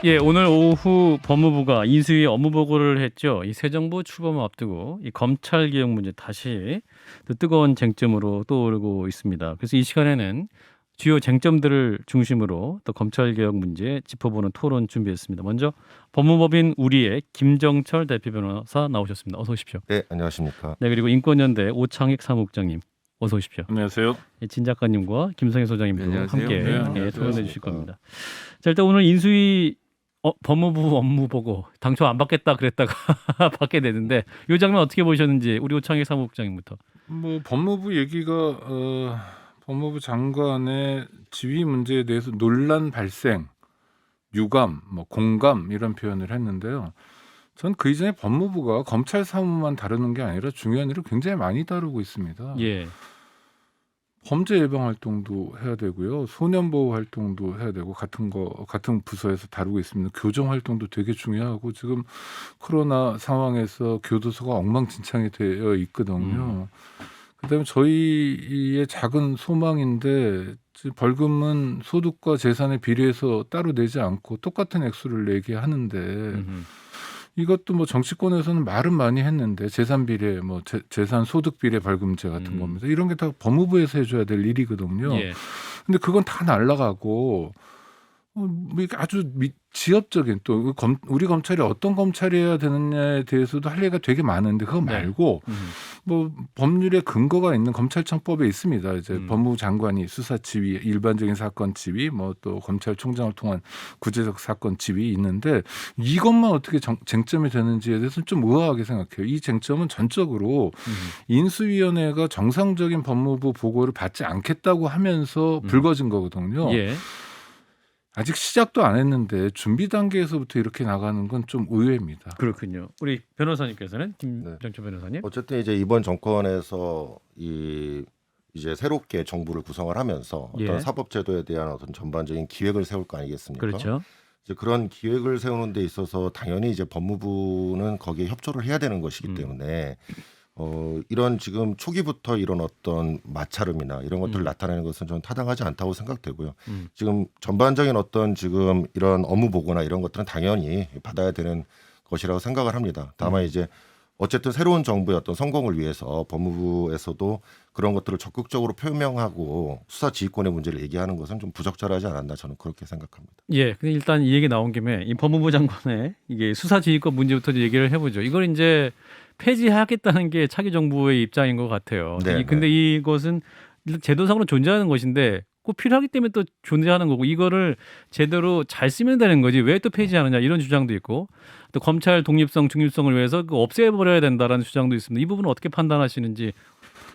예, 오늘 오후 법무부가 인수위 업무 보고를 했죠. 이 새 정부 출범을 앞두고 이 검찰 개혁 문제 다시 또 뜨거운 쟁점으로 떠오르고 있습니다. 그래서 이 시간에는 주요 쟁점들을 중심으로 또 검찰 개혁 문제 짚어보는 토론 준비했습니다. 먼저 법무법인 우리의 김정철 대표 변호사 나오셨습니다. 어서 오십시오. 네, 안녕하십니까. 네, 그리고 인권연대 오창익 사무국장님 어서 오십시오. 안녕하세요. 진 작가님과 김성희 소장님도 네, 안녕하세요. 함께 네, 안녕하세요. 토론해 주실 겁니다. 자, 일단 오늘 인수위 법무부 업무 보고 당초 안 받겠다 그랬다가 받게 되는데 이 장면 어떻게 보셨는지 우리 오창익 사무국장님부터. 뭐 법무부 얘기가 법무부 장관의 지위 문제에 대해서 논란 발생, 유감, 뭐 공감 이런 표현을 했는데요. 전 그 이전에 법무부가 검찰 사무만 다루는 게 아니라 중요한 일을 굉장히 많이 다루고 있습니다. 예. 범죄 예방 활동도 해야 되고요, 소년 보호 활동도 해야 되고 같은 부서에서 다루고 있습니다. 교정 활동도 되게 중요하고 지금 코로나 상황에서 교도소가 엉망진창이 되어 있거든요. 그다음에 저희의 작은 소망인데 벌금은 소득과 재산에 비례해서 따로 내지 않고 똑같은 액수를 내게 하는데 이것도 뭐 정치권에서는 말은 많이 했는데 재산 비례, 뭐 재산 소득 비례 벌금제 같은 겁니다. 이런 게 다 법무부에서 해줘야 될 일이거든요. 예. 근데 그건 다 날라가고 이게 아주 지엽적인 또 우리 검찰이 어떤 검찰이어야 되느냐에 대해서도 할 얘기가 되게 많은데 그거 말고 뭐 법률에 근거가 있는 검찰청법에 있습니다. 이제 법무부 장관이 수사 지휘, 일반적인 사건 지휘, 뭐 또 검찰총장을 통한 구체적 사건 지휘 있는데 이것만 어떻게 쟁점이 되는지에 대해서는 좀 의아하게 생각해요. 이 쟁점은 전적으로 인수위원회가 정상적인 법무부 보고를 받지 않겠다고 하면서 불거진 거거든요. 예. 아직 시작도 안 했는데 준비 단계에서부터 이렇게 나가는 건 좀 의외입니다. 그렇군요. 우리 변호사님께서는 김정철 변호사님. 어쨌든 이제 이번 정권에서 이제 새롭게 정부를 구성을 하면서 어떤 예. 사법제도에 대한 어떤 전반적인 기획을 세울 거 아니겠습니까? 그렇죠. 이제 그런 기획을 세우는 데 있어서 당연히 이제 법무부는 거기에 협조를 해야 되는 것이기 때문에 이런 지금 초기부터 이런 어떤 마찰음이나 이런 것들을 나타내는 것은 저는 타당하지 않다고 생각되고요. 지금 전반적인 어떤 지금 이런 업무 보고나 이런 것들은 당연히 받아야 되는 것이라고 생각을 합니다. 다만 이제 어쨌든 새로운 정부의 어떤 성공을 위해서 법무부에서도 그런 것들을 적극적으로 표명하고 수사 지휘권의 문제를 얘기하는 것은 좀 부적절하지 않았나 저는 그렇게 생각합니다. 예. 근데 일단 이 얘기 나온 김에 이 법무부 장관의 이게 수사지휘권 문제부터 얘기를 해보죠. 이걸 이제 폐지하겠다는 게 차기 정부의 입장인 것 같아요. 네, 근데 이것은 제도상으로 존재하는 것인데 꼭 필요하기 때문에 또 존재하는 거고 이거를 제대로 잘 쓰면 되는 거지 왜 또 폐지하느냐 이런 주장도 있고 또 검찰 독립성 중립성을 위해서 없애버려야 된다라는 주장도 있습니다. 이 부분은 어떻게 판단하시는지.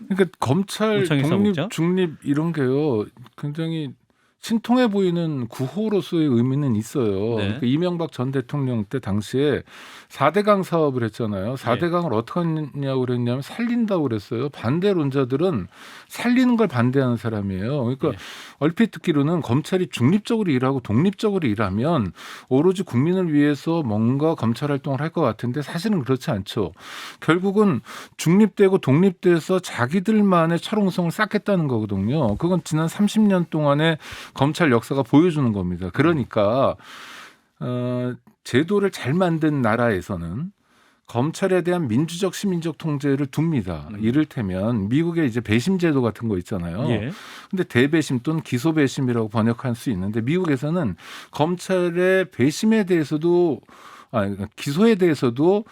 그러니까 검찰 오창익 독립, 사무국장? 중립 이런 게요 굉장히 신통해 보이는 구호로서의 의미는 있어요. 네. 그러니까 이명박 전 대통령 때 당시에 4대강 사업을 했잖아요. 4대강을 어떻게 하냐고 그랬냐면 살린다고 그랬어요. 반대론자들은 살리는 걸 반대하는 사람이에요. 그러니까 얼핏 듣기로는 검찰이 중립적으로 일하고 독립적으로 일하면 오로지 국민을 위해서 뭔가 검찰 활동을 할 것 같은데 사실은 그렇지 않죠. 결국은 중립되고 독립돼서 자기들만의 철옹성을 쌓겠다는 거거든요. 그건 지난 30년 동안의 검찰 역사가 보여주는 겁니다. 그러니까 제도를 잘 만든 나라에서는 검찰에 대한 민주적 시민적 통제를 둡니다. 이를테면 미국의 이제 배심 제도 같은 거 있잖아요. 예. 근데 대배심 또는 기소 배심이라고 번역할 수 있는데 미국에서는 검찰의 배심에 대해서도 기소에 대해서도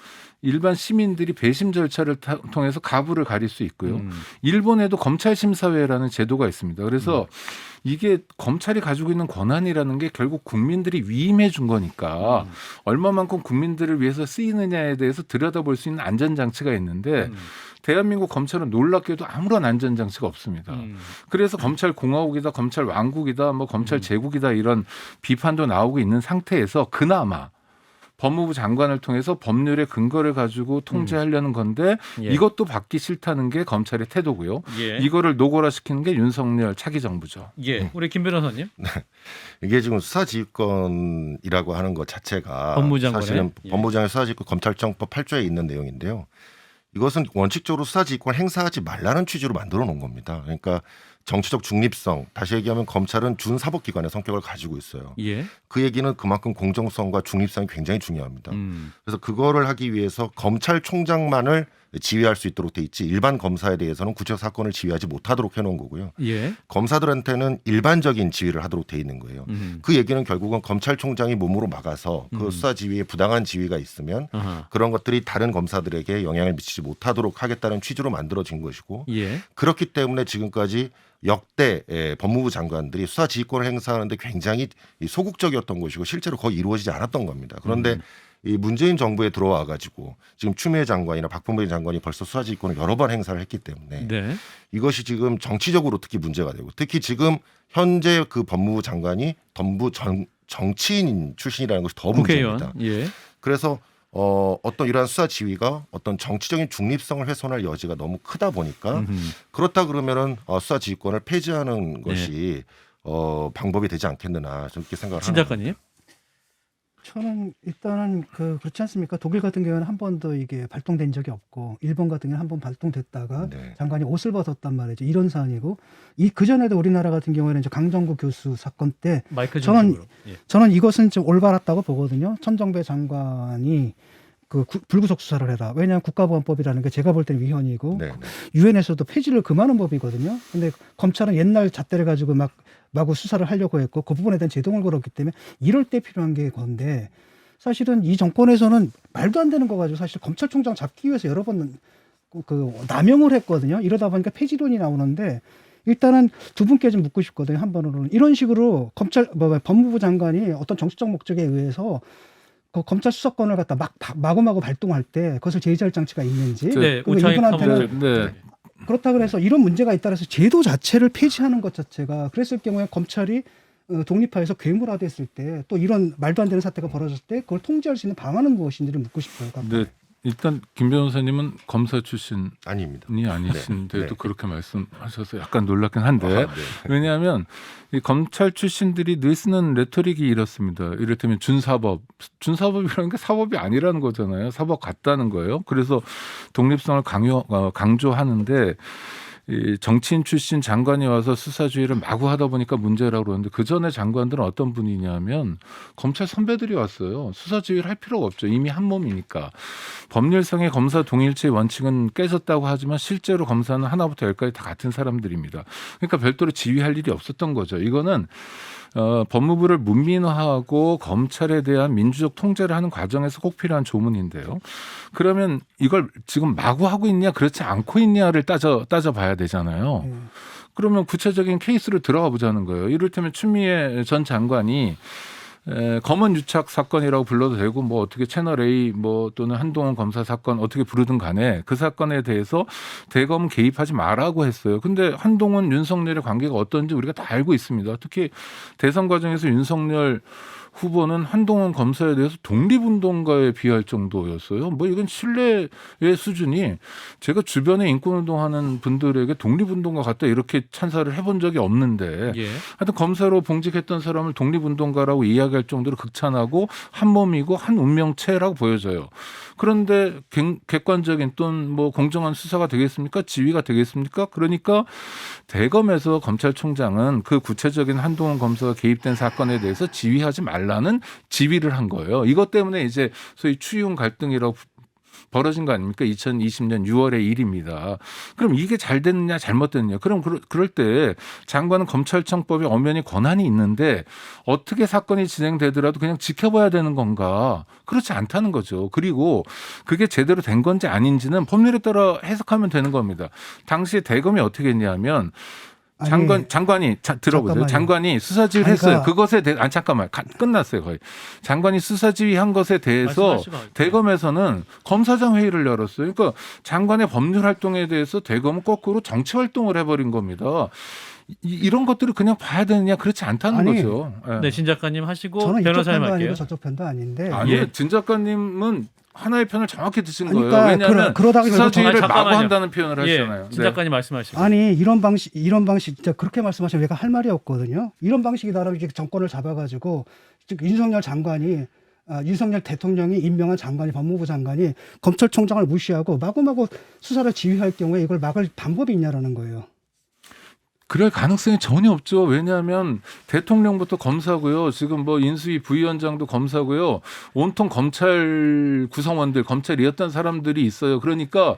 일반 시민들이 배심 절차를 통해서 가부를 가릴 수 있고요. 일본에도 검찰심사회라는 제도가 있습니다. 그래서 이게 검찰이 가지고 있는 권한이라는 게 결국 국민들이 위임해 준 거니까 얼마만큼 국민들을 위해서 쓰이느냐에 대해서 들여다볼 수 있는 안전장치가 있는데 대한민국 검찰은 놀랍게도 아무런 안전장치가 없습니다. 그래서 검찰 공화국이다, 검찰 왕국이다, 뭐 검찰 제국이다 이런 비판도 나오고 있는 상태에서 그나마 법무부 장관을 통해서 법률의 근거를 가지고 통제하려는 건데 예. 이것도 받기 싫다는 게 검찰의 태도고요. 예. 이거를 노골화시키는 게 윤석열 차기 정부죠. 예. 우리 김 변호사님. 이게 지금 수사지휘권이라고 하는 것 자체가 법무장관의? 사실은 예. 법무장관 수사지휘권 검찰청법 8조에 있는 내용인데요. 이것은 원칙적으로 수사지휘권 행사하지 말라는 취지로 만들어 놓은 겁니다. 그러니까 정치적 중립성, 다시 얘기하면 검찰은 준사법기관의 성격을 가지고 있어요. 예. 그 얘기는 그만큼 공정성과 중립성이 굉장히 중요합니다. 그래서 그거를 하기 위해서 검찰총장만을 지휘할 수 있도록 돼 있지 일반 검사에 대해서는 구체적 사건을 지휘하지 못하도록 해놓은 거고요. 예. 검사들한테는 일반적인 지휘를 하도록 돼 있는 거예요. 그 얘기는 결국은 검찰총장이 몸으로 막아서 그 수사 지휘에 부당한 지휘가 있으면 아하. 그런 것들이 다른 검사들에게 영향을 미치지 못하도록 하겠다는 취지로 만들어진 것이고 예. 그렇기 때문에 지금까지 역대 법무부 장관들이 수사 지휘권을 행사하는데 굉장히 소극적이었던 것이고 실제로 거의 이루어지지 않았던 겁니다. 그런데 이 문재인 정부에 들어와 가지고 지금 추미애 장관이나 박범계 장관이 벌써 수사 지휘권을 여러 번 행사를 했기 때문에 네. 이것이 지금 정치적으로 특히 문제가 되고 특히 지금 현재 그 법무부 장관이 전부 정치인 출신이라는 것이 더 국회의원. 문제입니다. 예. 그래서 어떤 이러한 수사 지휘가 어떤 정치적인 중립성을 훼손할 여지가 너무 크다 보니까 그렇다 그러면은 수사 지휘권을 폐지하는 것이 방법이 되지 않겠느냐 저렇게 생각을 신 합니다. 작가님. 저는 일단은 그렇지 않습니까? 독일 같은 경우는 한 번도 이게 발동된 적이 없고 일본 같은 경우는 한 번 발동됐다가 네. 장관이 옷을 벗었단 말이죠. 이런 사안이고 그 전에도 우리나라 같은 경우에는 이제 강정구 교수 사건 때 마이크 저는 중심으로. 예. 저는 이것은 좀 올바랐다고 보거든요. 천정배 장관이 불구속 수사를 해라. 왜냐하면 국가보안법이라는 게 제가 볼 때는 위헌이고 네, 네. 유엔에서도 폐지를 금하는 법이거든요. 근데 검찰은 옛날 잣대를 가지고 마구 수사를 하려고 했고 그 부분에 대한 제동을 걸었기 때문에 이럴 때 필요한 게 건데 사실은 이 정권에서는 말도 안 되는 거 가지고 사실 검찰총장 잡기 위해서 여러 번 남용을 했거든요. 이러다 보니까 폐지론이 나오는데 일단은 두 분께 좀 묻고 싶거든요. 한 번으로는 이런 식으로 법무부 장관이 어떤 정치적 목적에 의해서 그 검찰 수사권을 갖다 마구마구 발동할 때 그것을 제재할 장치가 있는지 네, 그리고 오창익 이분한테는 네. 그렇다 그래서 이런 문제가 있다 그래서 제도 자체를 폐지하는 것 자체가 그랬을 경우에 검찰이 독립화해서 괴물화됐을 때 또 이런 말도 안 되는 사태가 벌어졌을 때 그걸 통제할 수 있는 방안은 무엇인지를 묻고 싶어요. 네. 일단 김 변호사님은 검사 출신이 아닙니다. 아니신데도 네. 그렇게 말씀하셔서 약간 놀랍긴 한데 네. 왜냐하면 이 검찰 출신들이 늘 쓰는 레토릭이 이렇습니다. 이를테면 준사법이라는 게 사법이 아니라는 거잖아요. 사법 같다는 거예요. 그래서 독립성을 강조하는데 이 정치인 출신 장관이 와서 수사주의를 마구 하다 보니까 문제라고 그러는데 그 전에 장관들은 어떤 분이냐면 검찰 선배들이 왔어요. 수사주의를 할 필요가 없죠. 이미 한 몸이니까. 법률상의 검사 동일체의 원칙은 깨졌다고 하지만 실제로 검사는 하나부터 열까지 다 같은 사람들입니다. 그러니까 별도로 지휘할 일이 없었던 거죠. 이거는 법무부를 문민화하고 검찰에 대한 민주적 통제를 하는 과정에서 꼭 필요한 조문인데요. 그러면 이걸 지금 마구 하고 있냐 그렇지 않고 있냐를 따져봐야 되잖아요. 그러면 구체적인 케이스로 들어가 보자는 거예요. 이를테면 추미애 전 장관이 검언 유착 사건이라고 불러도 되고 뭐 어떻게 채널 A 뭐 또는 한동훈 검사 사건 어떻게 부르든 간에 그 사건에 대해서 대검 개입하지 말라고 했어요. 근데 한동훈 윤석열의 관계가 어떤지 우리가 다 알고 있습니다. 특히 대선 과정에서 윤석열 후보는 한동훈 검사에 대해서 독립운동가에 비할 정도였어요. 뭐 이건 신뢰의 수준이 제가 주변에 인권운동하는 분들에게 독립운동가 같다 이렇게 찬사를 해본 적이 없는데 예. 하여튼 검사로 봉직했던 사람을 독립운동가라고 이야기할 정도로 극찬하고 한 몸이고 한 운명체라고 보여져요. 그런데 객관적인 또는 뭐 공정한 수사가 되겠습니까? 지휘가 되겠습니까? 그러니까 대검에서 검찰총장은 그 구체적인 한동훈 검사가 개입된 사건에 대해서 지휘하지 말라는 지휘를 한 거예요. 이것 때문에 이제 소위 추이훈 갈등이라고 벌어진 거 아닙니까? 2020년 6월의 일입니다. 그럼 이게 잘 됐느냐 잘못됐느냐. 그럼 그럴 때 장관은 검찰청법에 엄연히 권한이 있는데 어떻게 사건이 진행되더라도 그냥 지켜봐야 되는 건가. 그렇지 않다는 거죠. 그리고 그게 제대로 된 건지 아닌지는 법률에 따라 해석하면 되는 겁니다. 당시에 대검이 어떻게 했냐면 장관이 들어보세요. 잠깐만요. 장관이 수사지휘를 했어요. 그것에 대해 잠깐만 끝났어요 거의. 장관이 수사지휘한 것에 대해서 대검에서는 검사장 회의를 열었어요. 그러니까 장관의 법률 활동에 대해서 대검은 거꾸로 정치 활동을 해버린 겁니다. 이런 것들을 그냥 봐야 되느냐 그렇지 않다는 거죠. 네, 신 작가님 하시고 저는 이쪽 변호사님 편도 할게요. 아니고 저쪽 편도 아닌데 아니요, 진 작가님은 하나의 편을 정확히 드신 그러니까 거예요. 왜냐하면 그러다가 수사지휘를 잠깐만요. 마구 한다는 표현을 예, 하시잖아요. 신 작가님 말씀하시고. 아니 이런 방식 진짜 그렇게 말씀하시면 내가 할 말이 없거든요. 이런 방식이다라고 이렇게 정권을 잡아가지고 즉 윤석열 대통령이 임명한 장관이 법무부 장관이 검찰총장을 무시하고 마구마구 수사를 지휘할 경우에 이걸 막을 방법이 있냐라는 거예요. 그럴 가능성이 전혀 없죠. 왜냐하면 대통령부터 검사고요. 지금 뭐 인수위 부위원장도 검사고요. 온통 검찰 구성원들, 검찰이었던 사람들이 있어요. 그러니까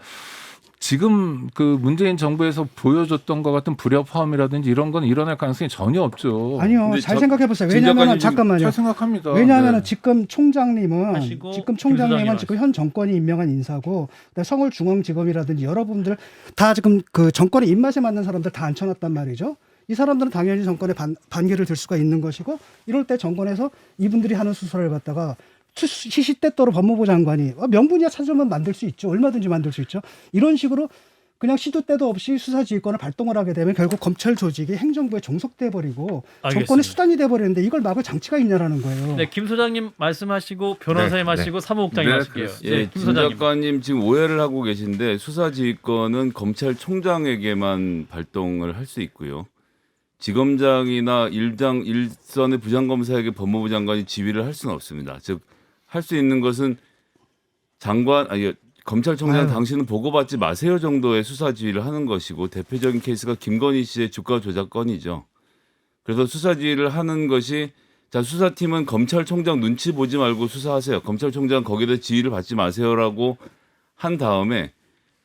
지금 그 문재인 정부에서 보여줬던 것 같은 불협화음이라든지 이런 건 일어날 가능성이 전혀 없죠. 아니요, 근데 잘 저- 생각해 보세요. 진 왜냐하면 작가님 지금 잠깐만요. 잘 생각합니다. 왜냐하면 네. 지금 총장님은 하시고 지금 김 소장님 총장님은 지금 현 정권이 임명한 인사고 그다음에 서울중앙지검이라든지 여러분들 다 지금 그 정권의 입맛에 맞는 사람들 다 앉혀놨단 말이죠. 이 사람들은 당연히 정권의 반기를 들 수가 있는 것이고 이럴 때 정권에서 이분들이 하는 수사를 갖다가 시시때때로 법무부 장관이 명분이야 찾으면 만들 수 있죠. 얼마든지 만들 수 있죠. 이런 식으로 그냥 시도 때도 없이 수사지휘권을 발동을 하게 되면 결국 검찰 조직이 행정부에 종속돼 버리고 알겠습니다. 정권의 수단이 돼 버리는데 이걸 막을 장치가 있냐라는 거예요. 네, 김 소장님 말씀하시고 변호사님 네, 하시고 사무국장님 네, 하실게요. 그렇습니다. 네, 예, 김 진 소장님. 작가님 지금 오해를 하고 계신데 수사지휘권은 검찰총장에게만 발동을 할 수 있고요. 지검장이나 일선의 부장검사에게 법무부 장관이 지휘를 할 수는 없습니다. 즉 할 수 있는 것은 검찰총장 아유. 당신은 보고받지 마세요 정도의 수사 지휘를 하는 것이고 대표적인 케이스가 김건희 씨의 주가 조작 건이죠. 그래서 수사 지휘를 하는 것이 자 수사팀은 검찰총장 눈치 보지 말고 수사하세요. 검찰총장 거기에 대해 지휘를 받지 마세요라고 한 다음에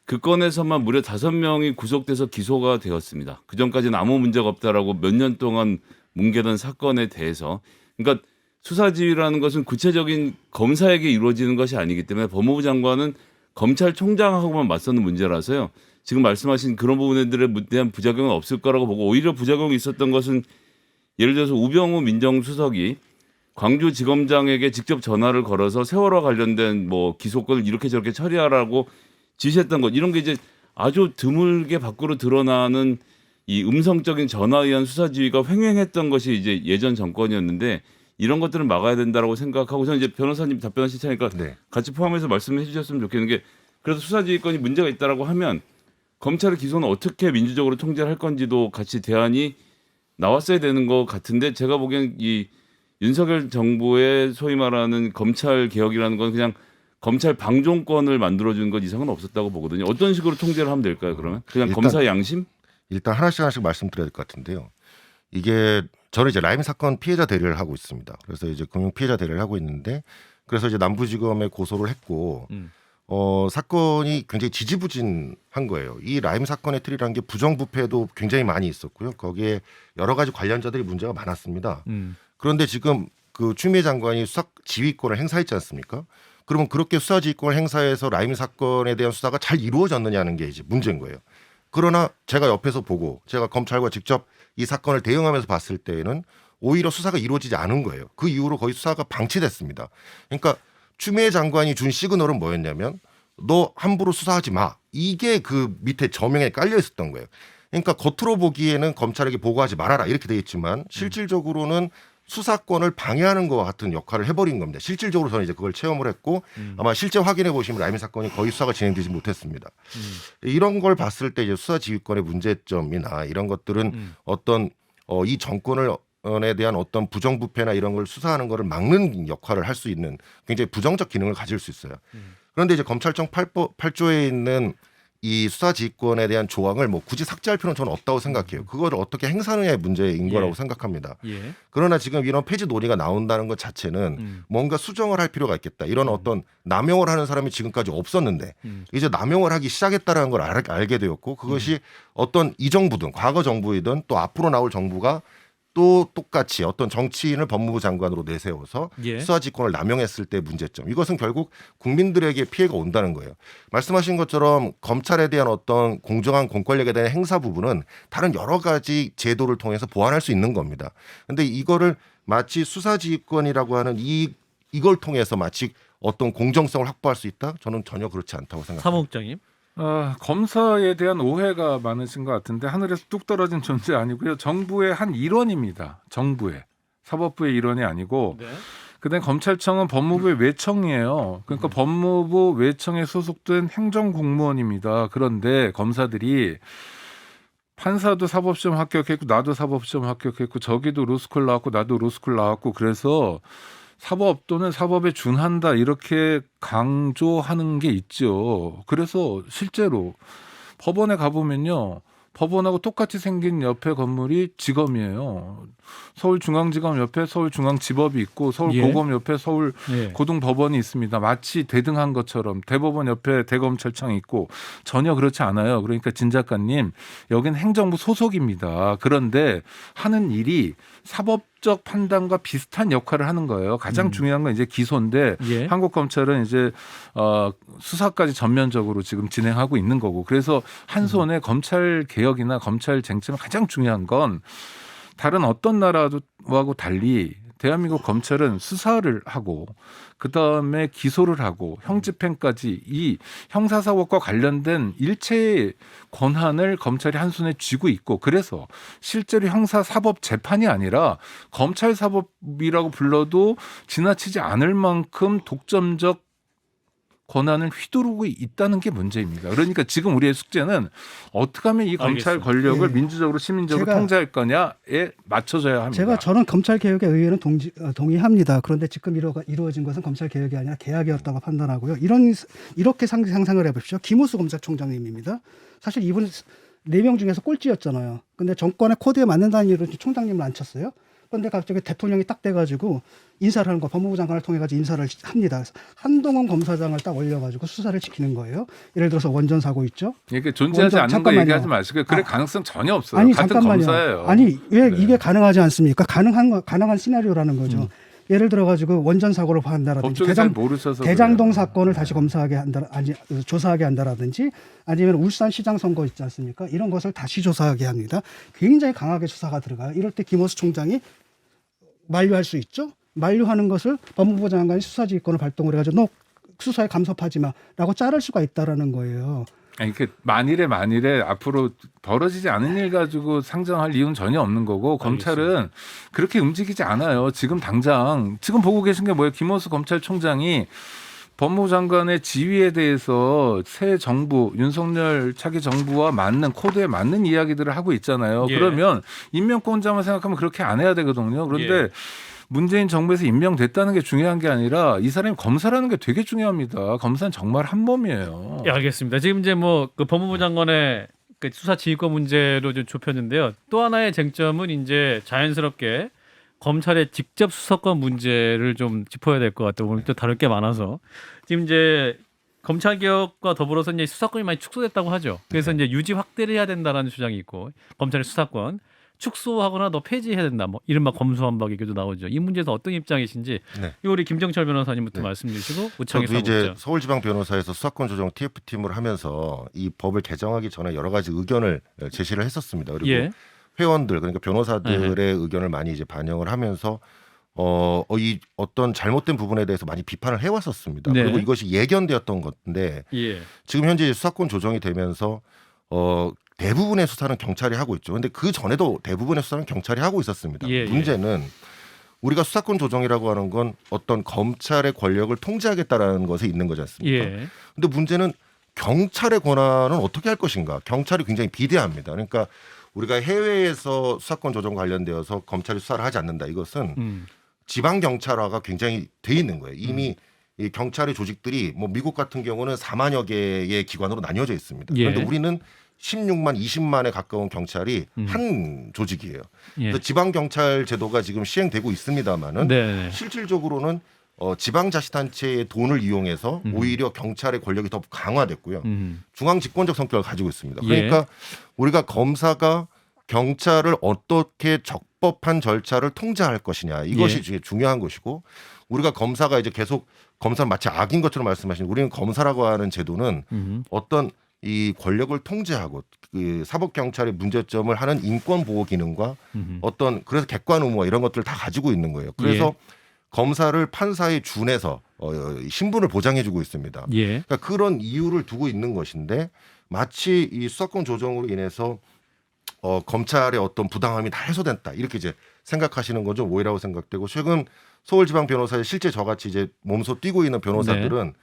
그 건에서만 무려 5명이 구속돼서 기소가 되었습니다. 그전까지는 아무 문제가 없다라고 몇 년 동안 뭉개던 사건에 대해서 그러니까 수사 지휘라는 것은 구체적인 검사에게 이루어지는 것이 아니기 때문에 법무부 장관은 검찰총장하고만 맞서는 문제라서요. 지금 말씀하신 그런 부분들에 대한 부작용은 없을 거라고 보고 오히려 부작용이 있었던 것은 예를 들어서 우병우 민정수석이 광주지검장에게 직접 전화를 걸어서 세월호 관련된 뭐 기소권을 이렇게 저렇게 처리하라고 지시했던 것 이런 게 이제 아주 드물게 밖으로 드러나는 이 음성적인 전화에 의한 수사 지휘가 횡행했던 것이 이제 예전 정권이었는데 이런 것들을 막아야 된다라고 생각하고 저는 이제 변호사님 답변하실 테니까 네. 같이 포함해서 말씀해 주셨으면 좋겠는 게 그래서 수사지휘권이 문제가 있다라고 하면 검찰의 기소는 어떻게 민주적으로 통제를 할 건지도 같이 대안이 나왔어야 되는 것 같은데 제가 보기엔 이 윤석열 정부의 소위 말하는 검찰 개혁이라는 건 그냥 검찰 방종권을 만들어준 것 이상은 없었다고 보거든요. 어떤 식으로 통제를 하면 될까요? 그러면 그냥 일단- 검사 양심? 일단 하나씩 말씀드려야 될 것 같은데요. 이게 저는 이제 라임 사건 피해자 대리를 하고 있습니다. 그래서 이제 금융 피해자 대리를 하고 있는데 그래서 이제 남부지검에 고소를 했고 사건이 굉장히 지지부진한 거예요. 이 라임 사건의 틀이라는 게 부정부패도 굉장히 많이 있었고요. 거기에 여러 가지 관련자들이 문제가 많았습니다. 그런데 지금 그 추미애 장관이 수사 지휘권을 행사했지 않습니까? 그러면 그렇게 수사 지휘권을 행사해서 라임 사건에 대한 수사가 잘 이루어졌느냐는 게 이제 문제인 거예요. 그러나 제가 옆에서 보고 제가 검찰과 직접 이 사건을 대응하면서 봤을 때에는 오히려 수사가 이루어지지 않은 거예요. 그 이후로 거의 수사가 방치됐습니다. 그러니까 추미애 장관이 준 시그널은 뭐였냐면 너 함부로 수사하지 마. 이게 그 밑에 저명에 깔려 있었던 거예요. 그러니까 겉으로 보기에는 검찰에게 보고하지 말아라 이렇게 돼 있지만 실질적으로는 수사권을 방해하는 것과 같은 역할을 해버린 겁니다. 실질적으로 저는 이제 그걸 체험을 했고 아마 실제 확인해 보시면 라임 사건이 거의 수사가 진행되지 못했습니다. 이런 걸 봤을 때 이제 수사 지휘권의 문제점이나 이런 것들은 어떤 이 정권에 대한 어떤 부정부패나 이런 걸 수사하는 것을 막는 역할을 할 수 있는 굉장히 부정적 기능을 가질 수 있어요. 그런데 이제 검찰청 8조에 있는 이 수사지휘권에 대한 조항을 뭐 굳이 삭제할 필요는 저는 없다고 생각해요. 그걸 어떻게 행사하느냐의 문제인 거라고 예. 생각합니다. 예. 그러나 지금 이런 폐지 논의가 나온다는 것 자체는 뭔가 수정을 할 필요가 있겠다. 이런 어떤 남용을 하는 사람이 지금까지 없었는데 이제 남용을 하기 시작했다는 걸 알게 되었고 그것이 어떤 이 정부든 과거 정부이든 또 앞으로 나올 정부가 또 똑같이 어떤 정치인을 법무부 장관으로 내세워서 예. 수사지권을 남용했을 때 문제점. 이것은 결국 국민들에게 피해가 온다는 거예요. 말씀하신 것처럼 검찰에 대한 어떤 공정한 공권력에 대한 행사 부분은 다른 여러 가지 제도를 통해서 보완할 수 있는 겁니다. 그런데 이거를 마치 수사지휘권이라고 하는 이걸 통해서 마치 어떤 공정성을 확보할 수 있다? 저는 전혀 그렇지 않다고 생각합니다. 사무국장님. 검사에 대한 오해가 많으신 것 같은데 하늘에서 뚝 떨어진 존재 아니고요. 정부의 한 일원입니다. 정부의 사법부의 일원이 아니고 네. 그다음에 검찰청은 법무부의 외청이에요. 그러니까 법무부 외청에 소속된 행정공무원입니다. 그런데 검사들이 판사도 사법시험 합격했고 나도 사법시험 합격했고 저기도 로스쿨 나왔고 나도 로스쿨 나왔고 그래서 사법 또는 사법에 준한다 이렇게 강조하는 게 있죠. 그래서 실제로 법원에 가보면요. 법원하고 똑같이 생긴 옆에 건물이 지검이에요. 서울중앙지검 옆에 서울중앙지법이 있고 서울고검 옆에 서울 예. 고등법원이 있습니다. 마치 대등한 것처럼 대법원 옆에 대검찰청이 있고 전혀 그렇지 않아요. 그러니까 진 작가님 여긴 행정부 소속입니다. 그런데 하는 일이 사법적 판단과 비슷한 역할을 하는 거예요. 가장 중요한 건 이제 기소인데 예. 한국 검찰은 이제 수사까지 전면적으로 지금 진행하고 있는 거고 그래서 한 손에 검찰 개혁이나 검찰 쟁점의 가장 중요한 건 다른 어떤 나라하고 달리 대한민국 검찰은 수사를 하고 그다음에 기소를 하고 형집행까지 이 형사사법과 관련된 일체의 권한을 검찰이 한 손에 쥐고 있고 그래서 실제로 형사사법 재판이 아니라 검찰사법이라고 불러도 지나치지 않을 만큼 독점적 권한을 휘두르고 있다는 게 문제입니다. 그러니까 지금 우리의 숙제는 어떻게 하면 이 검찰 알겠습니다. 권력을 예. 민주적으로 시민적으로 제가- 통제할 거냐에 맞춰져야 합니다. 저는 검찰 개혁의 의회는 동의합니다. 그런데 지금 이루어진 것은 검찰 개혁이 아니라 개혁이었다고 판단하고요. 이렇게 상상을 해보십시오. 김우수 검찰총장님입니다. 사실 이분 4명 중에서 꼴찌였잖아요. 근데 정권의 코드에 맞는다는 이유로 총장님을 앉혔어요. 그런데 갑자기 대통령이 딱 돼가지고 인사를 하는 거, 법무부 장관을 통해 가지고 인사를 합니다. 그래서 한동훈 검사장을 딱 올려가지고 수사를 지키는 거예요. 예를 들어서 원전 사고 있죠. 이게 존재하지 않는 거 잠깐만요. 얘기하지 마시고요. 그럴 가능성 전혀 없어요. 아니 같은 잠깐만요. 검사예요. 아니 왜 네. 이게 가능하지 않습니까? 가능한 시나리오라는 거죠. 예를 들어 가지고 원전 사고를 한다라든지 법조계 잘 모르셔서 대장동 그래요. 사건을 다시 검사하게 한다, 아니 조사하게 한다라든지 아니면 울산시장 선거 있지 않습니까? 이런 것을 다시 조사하게 합니다. 굉장히 강하게 수사가 들어가요. 이럴 때 김호수 총장이 만류할 수 있죠. 만류하는 것을 법무부 장관이 수사지휘권을 발동을 해가지고 너 수사에 간섭하지 마라고 자를 수가 있다라는 거예요. 아니 그 만일에 앞으로 벌어지지 않은 일 가지고 상정할 이유는 전혀 없는 거고 검찰은 그렇게 움직이지 않아요. 지금 당장 지금 보고 계신 게 뭐예요? 김호수 검찰총장이 법무부 장관의 지위에 대해서 새 정부 윤석열 차기 정부와 맞는 코드에 맞는 이야기들을 하고 있잖아요. 예. 그러면 임명권자만 생각하면 그렇게 안 해야 되거든요. 그런데 예. 문재인 정부에서 임명됐다는 게 중요한 게 아니라 이 사람이 검사라는 게 되게 중요합니다. 검사는 정말 한 몸이에요. 예, 알겠습니다. 지금 이제 뭐 그 법무부 장관의 그 수사 지휘권 문제로 좀 좁혔는데요. 또 하나의 쟁점은 이제 자연스럽게 검찰의 직접 수사권 문제를 좀 짚어야 될 것 같아요. 오늘 또 다룰 게 많아서 지금 이제 검찰 개혁과 더불어서 이제 수사권이 많이 축소됐다고 하죠. 그래서 이제 유지 확대를 해야 된다라는 주장이 있고 검찰의 수사권 축소하거나 더 폐지해야 된다. 뭐 이른바 검수완박 얘기도 나오죠. 이 문제에서 어떤 입장이신지 네. 이거 우리 김정철 변호사님부터 네. 말씀 주시고 우창희 저도 이제 사무국장. 서울지방변호사에서 수사권 조정 TF팀을 하면서 이 법을 개정하기 전에 여러 가지 의견을 제시를 했었습니다. 그리고 예. 회원들 그러니까 변호사들의 의견을 많이 이제 반영을 하면서 이 어떤 잘못된 부분에 대해서 많이 비판을 해왔었습니다. 네. 그리고 이것이 예견되었던 건데 예. 지금 현재 수사권 조정이 되면서 대부분의 수사는 경찰이 하고 있죠. 근데 그 전에도 대부분의 수사는 경찰이 하고 있었습니다. 예, 예. 문제는 우리가 수사권 조정이라고 하는 건 어떤 검찰의 권력을 통제하겠다라는 것에 있는 거지 않습니까? 예. 근데 문제는 경찰의 권한은 어떻게 할 것인가? 경찰이 굉장히 비대합니다. 그러니까 우리가 해외에서 수사권 조정 관련되어서 검찰이 수사를 하지 않는다. 이것은 지방 경찰화가 굉장히 돼 있는 거예요. 이미 이 경찰의 조직들이 뭐 미국 같은 경우는 4만여 개의 기관으로 나뉘어져 있습니다. 예. 그런데 우리는 16만, 20만에 가까운 경찰이 한 조직이에요. 예. 그래서 지방 경찰 제도가 지금 시행되고 있습니다만은 네. 실질적으로는 지방자치단체의 돈을 이용해서 오히려 경찰의 권력이 더 강화됐고요. 중앙 집권적 성격을 가지고 있습니다. 그러니까 우리가 검사가 경찰을 어떻게 적법한 절차를 통제할 것이냐 이것이 예. 중요한 것이고 우리가 검사가 이제 계속 검사는 마치 악인 것처럼 말씀하시는 우리는 검사라고 하는 제도는 어떤 이 권력을 통제하고 그 사법 경찰의 문제점을 하는 인권 보호 기능과 어떤 그래서 객관 의무와 이런 것들을 다 가지고 있는 거예요. 그래서 예. 검사를 판사에 준해서 신분을 보장해주고 있습니다. 예. 그러니까 그런 이유를 두고 있는 것인데 마치 이 수사권 조정으로 인해서 검찰의 어떤 부당함이 다 해소됐다 이렇게 이제 생각하시는 건 좀 오해라고 생각되고 최근 서울지방변호사의 실제 저같이 이제 몸소 뛰고 있는 변호사들은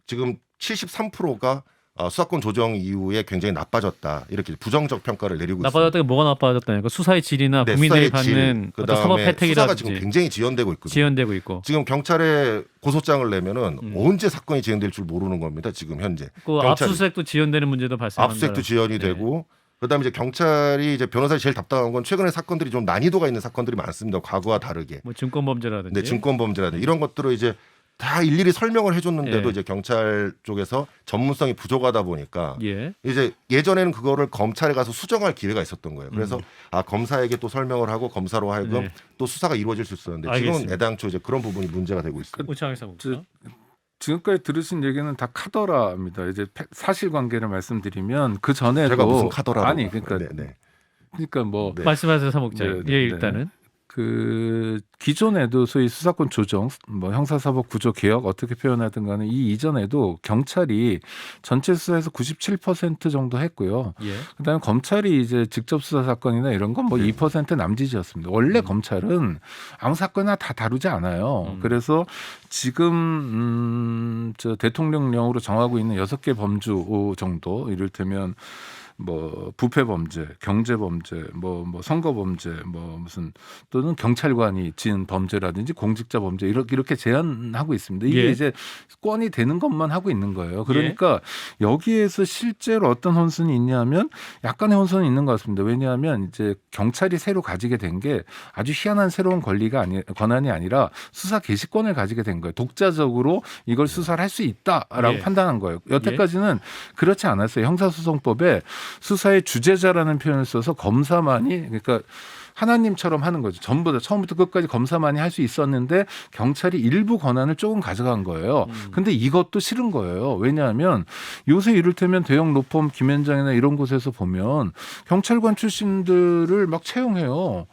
지금 73%가 수사권 조정 이후에 굉장히 나빠졌다 이렇게 부정적 평가를 내리고 있습니다. 나빠졌다가 뭐가 나빠졌다니까 수사의 질이나 네, 국민들이 수사의 질, 받는 어떤 사법 그다음에 수사가 혜택이라든지 지금 굉장히 지연되고 있거든요. 지연되고 있고 지금 경찰에 고소장을 내면은 언제 사건이 진행될 줄 모르는 겁니다. 지금 현재 그 경찰이. 압수수색도 지연되는 문제도 발생한다. 압수수색도 지연이 되고 그다음에 이제 경찰이 이제 변호사를 제일 답답한 건 최근에 사건들이 좀 난이도가 있는 사건들이 많습니다. 과거와 다르게. 뭐 증권 범죄라든지. 네, 증권 범죄라든지 이런 것들을 이제 다 일일이 설명을 해줬는데도 예. 이제 경찰 쪽에서 전문성이 부족하다 보니까 예. 이제 예전에는 그거를 검찰에 가서 수정할 기회가 있었던 거예요. 그래서 검사에게 또 설명을 하고 검사로 하여금 네. 또 수사가 이루어질 수 있었는데 알겠습니다. 지금은 애당초 이제 그런 부분이 문제가 되고 있습니다. 우창희 사무국장. 지금까지 들으신 얘기는 다 카더라입니다. 이제 사실관계를 말씀드리면 그 전에도 제가 무슨 카더라고 아니 그러니까 네. 그러니까 뭐 네. 말씀하세요, 사무국장. 네, 네, 예, 네. 일단은. 그 기존에도 소위 수사권 조정, 뭐 형사사법 구조 개혁 어떻게 표현하든 간에 이 이전에도 경찰이 전체 수사에서 97% 정도 했고요. 예. 그다음에 검찰이 이제 직접 수사 사건이나 이런 건 뭐 2% 남짓이었습니다. 원래 검찰은 아무 사건이나 다 다루지 않아요. 그래서 지금 저 대통령령으로 정하고 있는 6개 범주 정도, 이를테면 뭐 부패 범죄, 경제 범죄, 뭐 선거 범죄, 뭐 무슨 또는 경찰관이 지은 범죄라든지 공직자 범죄 이렇게 제한하고 있습니다. 이게 예. 이제 건이 되는 것만 하고 있는 거예요. 그러니까 여기에서 실제로 어떤 혼선이 있냐면 약간의 혼선이 있는 것 같습니다. 왜냐하면 이제 경찰이 새로 가지게 된 게 아주 희한한 새로운 권한이 아니라 수사 개시권을 가지게 된 거예요. 독자적으로 이걸 수사를 할 수 있다라고 예. 판단한 거예요. 여태까지는 그렇지 않았어요. 형사소송법에 수사의 주재자라는 표현을 써서 검사만이, 그러니까 하나님처럼 하는 거죠. 전부 다 처음부터 끝까지 검사만이 할 수 있었는데 경찰이 일부 권한을 조금 가져간 거예요. 근데 이것도 싫은 거예요. 왜냐하면 요새 이를테면 대형 로펌 김현장이나 이런 곳에서 보면 경찰관 출신들을 막 채용해요.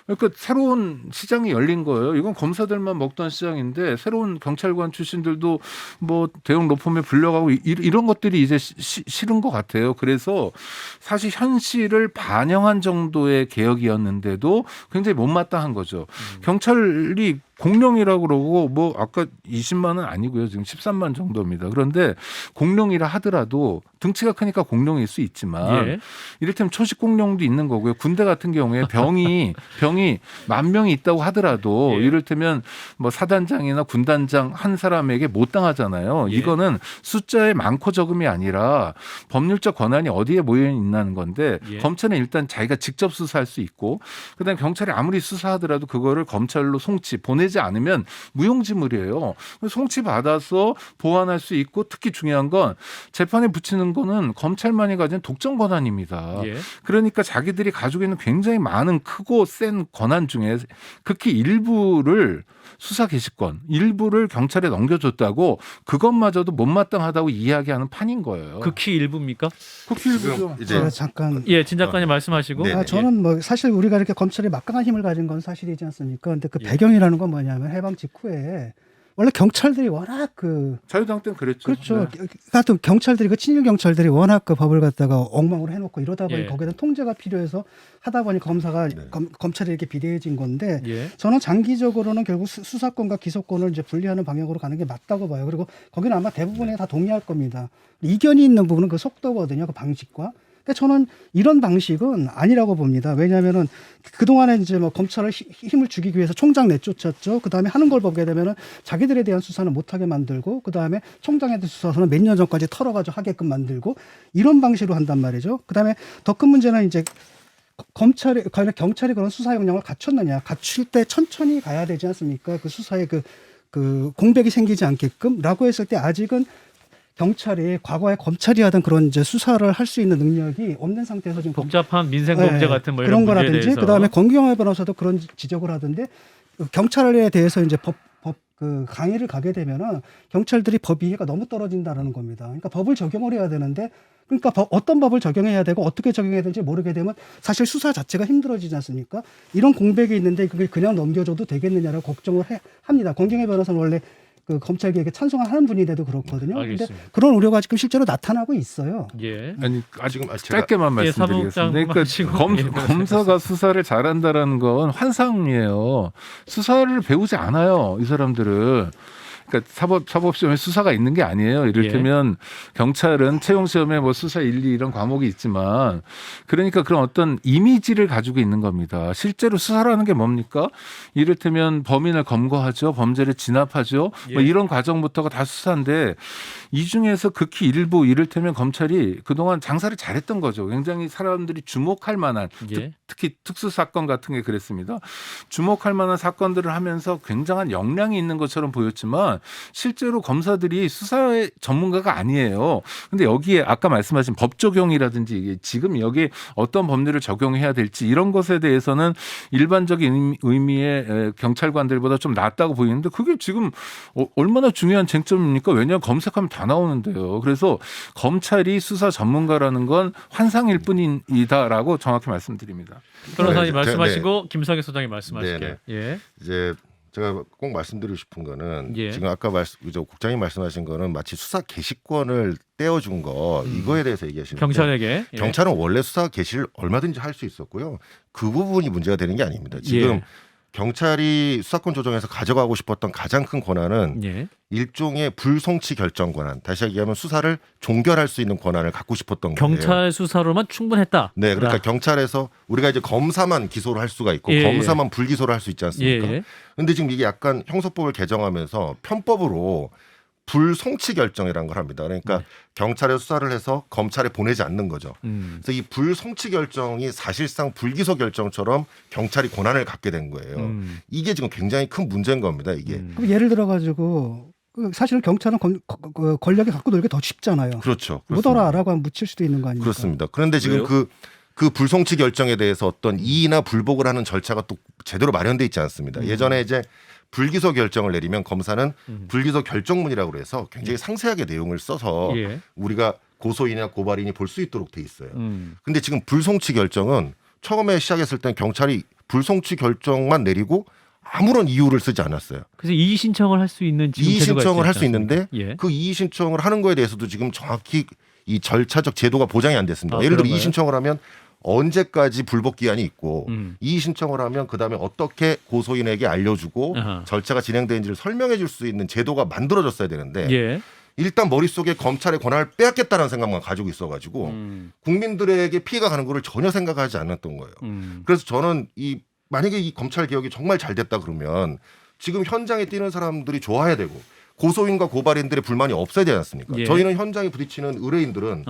그러니까 새로운 시장이 열린 거예요. 이건 검사들만 먹던 시장인데 새로운 경찰관 출신들도 뭐 대형 로펌에 불려가고 이런 것들이 이제 싫은 것 같아요. 그래서 사실 현실을 반영한 정도의 개혁이었는데도 굉장히 못마땅한 거죠. 경찰이 공룡이라고 그러고 뭐 아까 20만은 아니고요. 지금 13만 정도입니다. 그런데 공룡이라 하더라도 등치가 크니까 공룡일 수 있지만 예. 이를테면 초식 공룡도 있는 거고요. 군대 같은 경우에 병이 10,000명이 있다고 하더라도 예. 이를테면 뭐 사단장이나 군단장 한 사람에게 못 당하잖아요. 예. 이거는 숫자의 많고 적음이 아니라 법률적 권한이 어디에 모여 있는 건데 예. 검찰은 일단 자기가 직접 수사할 수 있고 그다음에 경찰이 아무리 수사하더라도 그거를 검찰로 송치 보내지 않으면 무용지물이에요. 송치 받아서 보완할 수 있고 특히 중요한 건 재판에 붙이는 거는 검찰만이 가진 독점 권한입니다. 예. 그러니까 자기들이 가지고 있는 굉장히 많은 크고 센 권한 중에 극히 일부를 수사 개시권, 일부를 경찰에 넘겨줬다고 그것마저도 못마땅하다고 이야기하는 판인 거예요. 극히 일부입니까? 극히 일부죠. 이제 제가 잠깐 예, 진 작가님 말씀하시고. 네. 저는 뭐 사실 우리가 이렇게 검찰이 막강한 힘을 가진 건 사실이지 않습니까? 근데 그 예. 배경이라는 건 뭐냐면 해방 직후에 원래 경찰들이 워낙 자유당 때는 그랬죠. 그렇죠. 네. 하여튼 경찰들이 친일 경찰들이 워낙 그 법을 갖다가 엉망으로 해놓고 이러다 보니 예. 거기에는 통제가 필요해서 하다 보니 검사가 네. 검찰이 이렇게 비대해진 건데 예. 저는 장기적으로는 결국 수사권과 기소권을 이제 분리하는 방향으로 가는 게 맞다고 봐요. 그리고 거기는 아마 대부분이 다 동의할 겁니다. 이견이 있는 부분은 그 속도거든요. 그 방식과. 근데 저는 이런 방식은 아니라고 봅니다. 왜냐하면은 그동안에 이제 뭐 검찰을 힘을 주기 위해서 총장 내쫓았죠. 그 다음에 하는 걸 보게 되면은 자기들에 대한 수사는 못하게 만들고 그 다음에 총장에 대한 수사는 몇 년 전까지 털어가지고 하게끔 만들고 이런 방식으로 한단 말이죠. 그 다음에 더 큰 문제는 이제 검찰이, 과연 경찰이 그런 수사 역량을 갖췄느냐. 갖출 때 천천히 가야 되지 않습니까? 그 수사에 그 공백이 생기지 않게끔 라고 했을 때 아직은 경찰이 과거에 검찰이 하던 그런 이제 수사를 할 수 있는 능력이 없는 상태에서 지금 복잡한 민생 범죄 네, 같은 뭐 그런 이런 문제에 거라든지 대해서. 그다음에 권경화 변호사도 그런 지적을 하던데 경찰에 대해서 이제 법 그 강의를 가게 되면은 경찰들이 법 이해가 너무 떨어진다라는 겁니다. 그러니까 법을 적용을 해야 되는데 그러니까 어떤 법을 적용해야 되고 어떻게 적용해야 될지 모르게 되면 사실 수사 자체가 힘들어지지 않습니까? 이런 공백이 있는데 그게 그냥 넘겨줘도 되겠느냐라고 걱정을 합니다. 권경화 변호사는 원래 그 검찰 개혁에 찬성하는 분인데도 그렇거든요. 그런데 알겠습니다. 그런 우려가 지금 실제로 나타나고 있어요. 예. 아니 지금 제가 짧게만 예, 말씀드리겠습니다. 사무국장 그러니까 마치고, 예, 검사가 수사를 잘한다라는 건 환상이에요. 수사를 배우지 않아요. 이 사람들은. 그러니까 사법시험에 수사가 있는 게 아니에요. 이를테면 경찰은 채용시험에 뭐 수사 1, 2 이런 과목이 있지만 그러니까 그런 어떤 이미지를 가지고 있는 겁니다. 실제로 수사라는 게 뭡니까? 이를테면 범인을 검거하죠. 범죄를 진압하죠. 뭐 이런 과정부터가 다 수사인데 이 중에서 극히 일부 이를테면 검찰이 그동안 장사를 잘했던 거죠. 굉장히 사람들이 주목할 만한 특히 특수사건 같은 게 그랬습니다. 주목할 만한 사건들을 하면서 굉장한 역량이 있는 것처럼 보였지만 실제로 검사들이 수사의 전문가가 아니에요. 근데 여기에 아까 말씀하신 법 적용이라든지 지금 여기에 어떤 법률을 적용해야 될지 이런 것에 대해서는 일반적인 의미의 경찰관들보다 좀 낫다고 보이는데 그게 지금 얼마나 중요한 쟁점입니까? 왜냐하면 검색하면 다 나오는데요. 그래서 검찰이 수사 전문가라는 건 환상일 뿐이다라고 정확히 말씀드립니다. 변호사님 네, 말씀하시고 김성애 소장님 말씀하실게요. 예. 이제 제가 꼭 말씀드리고 싶은 거는 예. 지금 아까 국장님 말씀하신 거는 마치 수사 개시권을 떼어준 거 이거에 대해서 얘기하시는 경찰에게 경찰은 원래 수사 개시를 얼마든지 할 수 있었고요. 그 부분이 문제가 되는 게 아닙니다. 지금 경찰이 수사권 조정에서 가져가고 싶었던 가장 큰 권한은 일종의 불송치 결정 권한. 다시 얘기하면 수사를 종결할 수 있는 권한을 갖고 싶었던 거예요. 경찰 수사로만 충분했다. 네, 그러니까 경찰에서 우리가 이제 검사만 기소를 할 수가 있고 검사만 불기소를 할 수 있지 않습니까? 근데 지금 이게 약간 형사법을 개정하면서 편법으로 불송치 결정이라는 걸 합니다. 그러니까 경찰에 수사를 해서 검찰에 보내지 않는 거죠. 그래서 이 불송치 결정이 사실상 불기소 결정처럼 경찰이 권한을 갖게 된 거예요. 이게 지금 굉장히 큰 문제인 겁니다. 이게. 그럼 예를 들어 가지고 사실 경찰은 권력이 갖고 놀기 더 쉽잖아요. 그렇죠. 묻어라라고 하면 묻힐 수도 있는 거 아닙니까? 그렇습니다. 그런데 지금 그 불송치 결정에 대해서 어떤 이의나 불복을 하는 절차가 또 제대로 마련돼 있지 않습니다. 예전에 이제 불기소 결정을 내리면 검사는 불기소 결정문이라고 그래서 굉장히 상세하게 내용을 써서 우리가 고소인이나 고발인이 볼 수 있도록 돼 있어요. 근데 지금 불송치 결정은 처음에 시작했을 땐 경찰이 불송치 결정만 내리고 아무런 이유를 쓰지 않았어요. 그래서 이의 신청을 할 수 있는 이의 신청을 할 수 있는데 예. 그 이의 신청을 하는 거에 대해서도 지금 정확히 이 절차적 제도가 보장이 안 됐습니다. 예를 들어 이의 신청을 하면 언제까지 불복 기한이 있고 이의 신청을 하면 그다음에 어떻게 고소인에게 알려주고 절차가 진행되는지를 설명해 줄 수 있는 제도가 만들어졌어야 되는데 예. 일단 머릿속에 검찰의 권한을 빼앗겠다는 생각만 가지고 있어가지고 국민들에게 피해가 가는 거를 전혀 생각하지 않았던 거예요. 그래서 저는 만약에 이 검찰 개혁이 정말 잘 됐다 그러면 지금 현장에 뛰는 사람들이 좋아야 되고 고소인과 고발인들의 불만이 없어야 되지 않습니까? 저희는 현장에 부딪히는 의뢰인들은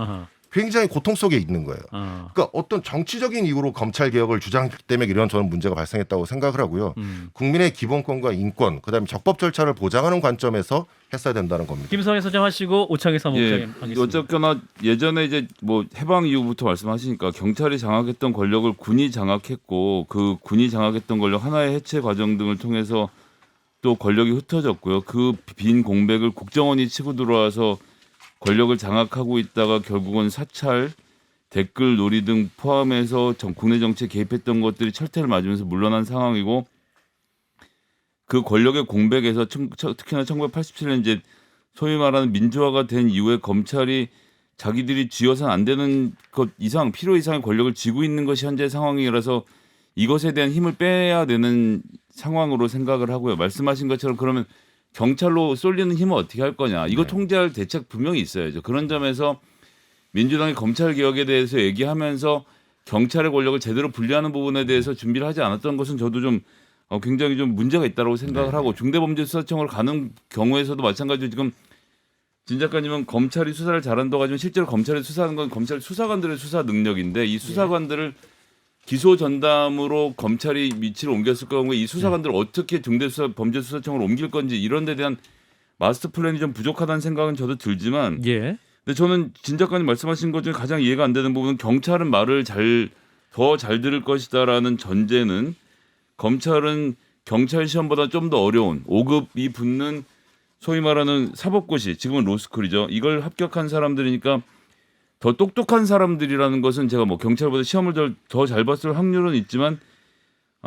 굉장히 고통 속에 있는 거예요. 그러니까 어떤 정치적인 이유로 검찰 개혁을 주장했기 때문에 이런 저는 문제가 발생했다고 생각을 하고요. 국민의 기본권과 인권, 그다음에 적법 절차를 보장하는 관점에서 했어야 된다는 겁니다. 김성애 소장 하시고 오창희 사무국장님 하겠습니다. 어쨌거나 예전에 이제 뭐 해방 이후부터 말씀하시니까 경찰이 장악했던 권력을 군이 장악했고 그 군이 장악했던 권력 하나의 해체 과정 등을 통해서 또 권력이 흩어졌고요. 그 빈 공백을 국정원이 치고 들어와서 권력을 장악하고 있다가 결국은 사찰, 댓글 놀이 등 포함해서 국내 정치에 개입했던 것들이 철퇴를 맞으면서 물러난 상황이고 그 권력의 공백에서 특히나 1987년 이제 소위 말하는 민주화가 된 이후에 검찰이 자기들이 쥐어서는 안 되는 것 이상 필요 이상의 권력을 쥐고 있는 것이 현재 상황이라서 이것에 대한 힘을 빼야 되는 상황으로 생각을 하고요. 말씀하신 것처럼 그러면 경찰로 쏠리는 힘은 어떻게 할 거냐. 이거 통제할 대책 분명히 있어야죠. 그런 점에서 민주당이 검찰 개혁에 대해서 얘기하면서 경찰의 권력을 제대로 분리하는 부분에 대해서 준비를 하지 않았던 것은 저도 좀 굉장히 좀 문제가 있다고 생각을 하고 중대범죄수사청으로 가는 경우에서도 마찬가지로 지금 진 작가님은 검찰이 수사를 잘한다고 하지만 실제로 검찰이 수사하는 건 검찰 수사관들의 수사 능력인데 이 수사관들을 기소 전담으로 검찰이 위치를 옮겼을 경우에 이 수사관들을 어떻게 중대범죄수사청으로 옮길 건지 이런 데 대한 마스터 플랜이 좀 부족하다는 생각은 저도 들지만 근데 저는 진 작가님 말씀하신 것 중에 가장 이해가 안 되는 부분은 경찰은 말을 더 잘 들을 것이다라는 전제는 검찰은 경찰 시험보다 좀 더 어려운 5급이 붙는 소위 말하는 사법고시 지금은 로스쿨이죠. 이걸 합격한 사람들이니까 더 똑똑한 사람들이라는 것은 제가 뭐 경찰보다 시험을 더 잘 봤을 확률은 있지만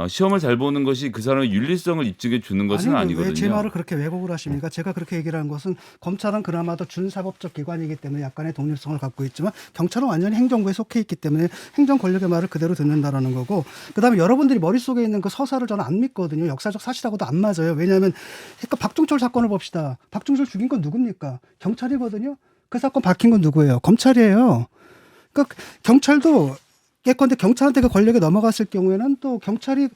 시험을 잘 보는 것이 그 사람의 윤리성을 입증해 주는 것은 아니거든요. 왜제 말을 그렇게 왜곡을 하십니까? 제가 그렇게 얘기를 한 것은 검찰은 그나마도 준사법적 기관이기 때문에 약간의 독립성을 갖고 있지만 경찰은 완전히 행정부에 속해 있기 때문에 행정 권력의 말을 그대로 듣는다라는 거고, 그다음에 여러분들이 머릿속에 있는 그 서사를 저는 안 믿거든요. 역사적 사실하고도 안 맞아요. 왜냐하면 그러니까 박종철 사건을 봅시다. 박종철 죽인 건 누굽니까? 경찰이거든요. 그 사건 밝힌 건 누구예요? 검찰이에요. 그러니까 경찰도 예컨대 경찰한테 그 권력이 넘어갔을 경우에는 또 검찰이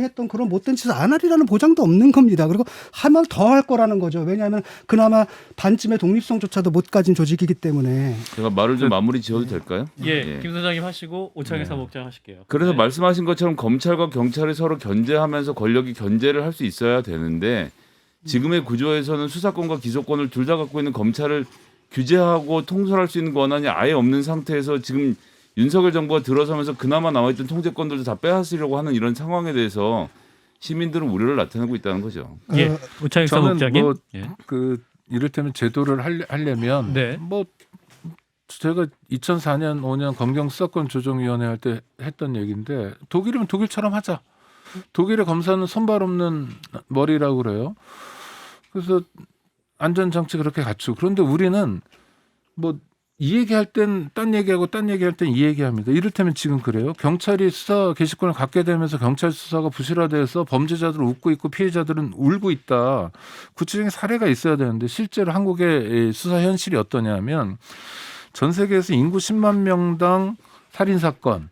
했던 그런 못된 짓을 안 하리라는 보장도 없는 겁니다. 그리고 하면 더 할 거라는 거죠. 왜냐하면 그나마 반쯤의 독립성조차도 못 가진 조직이기 때문에. 제가 말을 좀 마무리 지어도 될까요? 예, 김 소장님 하시고 오창희 네. 사무국장 하실게요. 그래서 네. 말씀하신 것처럼 검찰과 경찰이 서로 견제하면서 권력이 견제를 할 수 있어야 되는데 지금의 구조에서는 수사권과 기소권을 둘 다 갖고 있는 검찰을 규제하고 통솔할 수 있는 권한이 아예 없는 상태에서 지금 윤석열 정부가 들어서면서 그나마 남아있던 통제권들도 다 빼앗으려고 하는 이런 상황에 대해서 시민들은 우려를 나타내고 있다는 거죠. 예, 오창희 저는 사무국장님. 뭐 예. 그 이를테면 제도를 하려면 네. 뭐 제가 2004년 5년 검경 수사권 조정위원회 할 때 했던 얘기인데 독일이면 독일처럼 하자. 독일의 검사는 손발 없는 머리라고 그래요. 그래서 안전장치 그렇게 갖추고, 그런데 우리는 뭐 이 얘기할 땐 딴 얘기하고 딴 얘기할 땐 이 얘기합니다. 이를테면 지금 그래요. 경찰이 수사 개시권을 갖게 되면서 경찰 수사가 부실화돼서 범죄자들은 웃고 있고 피해자들은 울고 있다. 구체적인 사례가 있어야 되는데 실제로 한국의 수사 현실이 어떠냐면 전 세계에서 인구 10만 명당 살인 사건,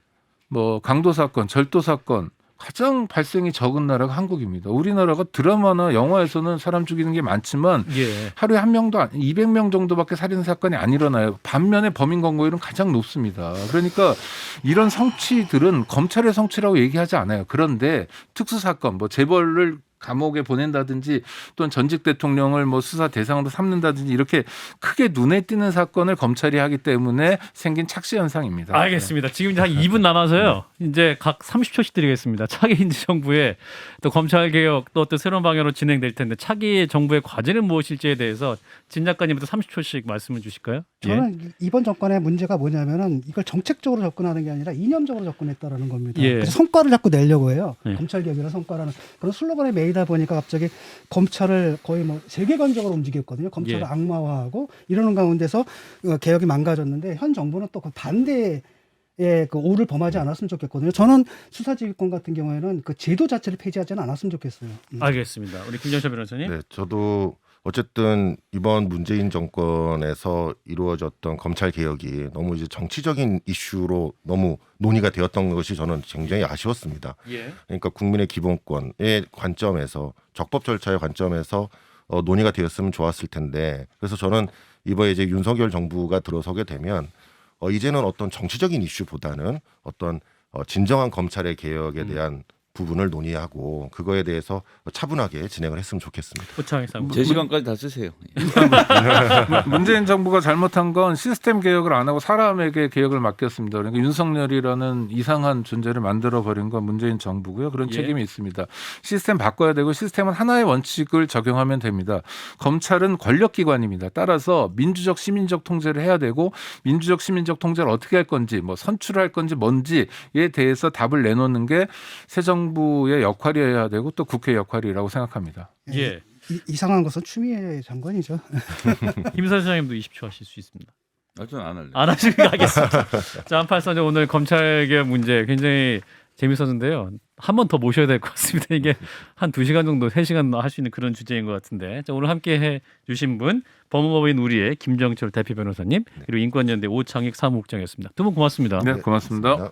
뭐 강도 사건, 절도 사건 가장 발생이 적은 나라가 한국입니다. 우리나라가 드라마나 영화에서는 사람 죽이는 게 많지만 예. 하루에 200명 정도밖에 살인 사건이 안 일어나요. 반면에 범인 검거율은 가장 높습니다. 그러니까 이런 성취들은 검찰의 성취라고 얘기하지 않아요. 그런데 특수 사건, 뭐 재벌을 감옥에 보낸다든지 또는 전직 대통령을 뭐 수사 대상으로 삼는다든지 이렇게 크게 눈에 띄는 사건을 검찰이 하기 때문에 생긴 착시 현상입니다. 알겠습니다. 지금 이제 한 2분 남아서요. 이제 각 30초씩 드리겠습니다. 차기 정부의 또 검찰 개혁 또 새로운 방향으로 진행될 텐데 차기 정부의 과제는 무엇일지에 대해서 진 작가님부터 30초씩 말씀을 주실까요? 예. 저는 이번 정권의 문제가 뭐냐면은 이걸 정책적으로 접근하는 게 아니라 이념적으로 접근했다라는 겁니다. 예. 그래서 성과를 자꾸 내려고 해요. 예. 검찰 개혁이라는 성과라는 그런 슬로건에 매이다 보니까 갑자기 검찰을 거의 뭐 세계관적으로 움직였거든요. 검찰을 예. 악마화하고 이러는 가운데서 개혁이 망가졌는데 현 정부는 또 그 반대의 그 오를 범하지 않았으면 좋겠거든요. 저는 수사지휘권 같은 경우에는 그 제도 자체를 폐지하지는 않았으면 좋겠어요. 알겠습니다. 우리 김정철 변호사님. 네, 저도 어쨌든 이번 문재인 정권에서 이루어졌던 검찰 개혁이 너무 이제 정치적인 이슈로 너무 논의가 되었던 것이 저는 굉장히 아쉬웠습니다. 예. 그러니까 국민의 기본권의 관점에서 적법 절차의 관점에서 논의가 되었으면 좋았을 텐데, 그래서 저는 이번에 이제 윤석열 정부가 들어서게 되면 이제는 어떤 정치적인 이슈보다는 어떤 진정한 검찰의 개혁에 대한 부분을 논의하고 그거에 대해서 차분하게 진행을 했으면 좋겠습니다. 오창희 사무국장. 제 시간까지 다 쓰세요. 문재인 정부가 잘못한 건 시스템 개혁을 안 하고 사람에게 개혁을 맡겼습니다. 그러니까 윤석열이라는 이상한 존재를 만들어버린 건 문재인 정부고요. 그런 예. 책임이 있습니다. 시스템 바꿔야 되고 시스템은 하나의 원칙을 적용하면 됩니다. 검찰은 권력기관입니다. 따라서 민주적 시민적 통제를 해야 되고 민주적 시민적 통제를 어떻게 할 건지 뭐 선출할 건지 뭔지에 대해서 답을 내놓는 게 새 정부의 역할이어야 되고 또 국회 역할이라고 생각합니다. 예. 이상한 것은 추미애 장관이죠. 김 사장님도 20초 하실 수 있습니다. 저는 안 할래요. 안 하시고 가겠습니다. 자, 한팔선님 오늘 검찰 개혁 문제 굉장히 재밌었는데요. 한 번 더 모셔야 될 것 같습니다. 이게 한 2시간 정도, 3시간 할 수 있는 그런 주제인 것 같은데. 자, 오늘 함께 해 주신 분 법무법인 우리의 김정철 대표 변호사님 그리고 인권연대 오창익 사무국장이었습니다. 두 분 고맙습니다. 네, 고맙습니다.